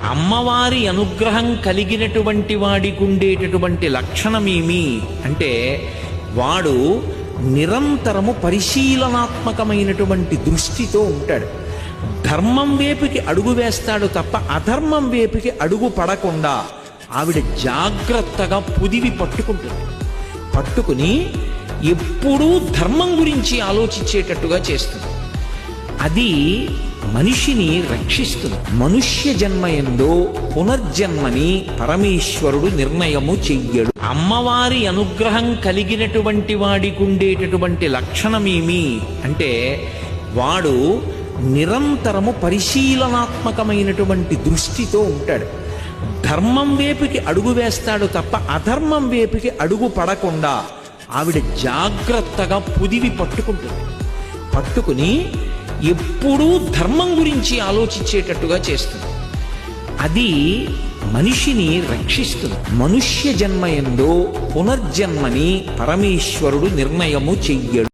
అమ్మవారి అనుగ్రహం కలిగినటువంటి వాడికి ఉండేటటువంటి లక్షణమేమి అంటే వాడు నిరంతరము పరిశీలనాత్మకమైనటువంటి దృష్టితో ఉంటాడు. ధర్మం వైపుకి అడుగు వేస్తాడు తప్ప అధర్మం వైపుకి అడుగు పడకుండా ఆవిడ జాగ్రత్తగా పుదివి పట్టుకుని ఎప్పుడూ ధర్మం గురించి ఆలోచించేటట్టుగా చేస్తుంది. అది మనిషిని రక్షిస్తుంది. మనుష్య జన్మయంలో పునర్జన్మని పరమేశ్వరుడు నిర్ణయము చెయ్యడు. అమ్మవారి అనుగ్రహం కలిగినటువంటి వాడికి ఉండేటటువంటి లక్షణమేమి అంటే వాడు నిరంతరము పరిశీలనాత్మకమైనటువంటి దృష్టితో ఉంటాడు. ధర్మం వైపుకి అడుగు వేస్తాడు తప్ప అధర్మం వైపుకి అడుగు పడకుండా ఆవిడ జాగ్రత్తగా పుదివి పట్టుకుని ఎప్పుడూ ధర్మం గురించి ఆలోచించేటట్టుగా చేస్తుంది. అది మనిషిని రక్షిస్తుంది. మనుష్య జన్మయంలో పునర్జన్మని పరమేశ్వరుడు నిర్ణయము చెయ్యడు.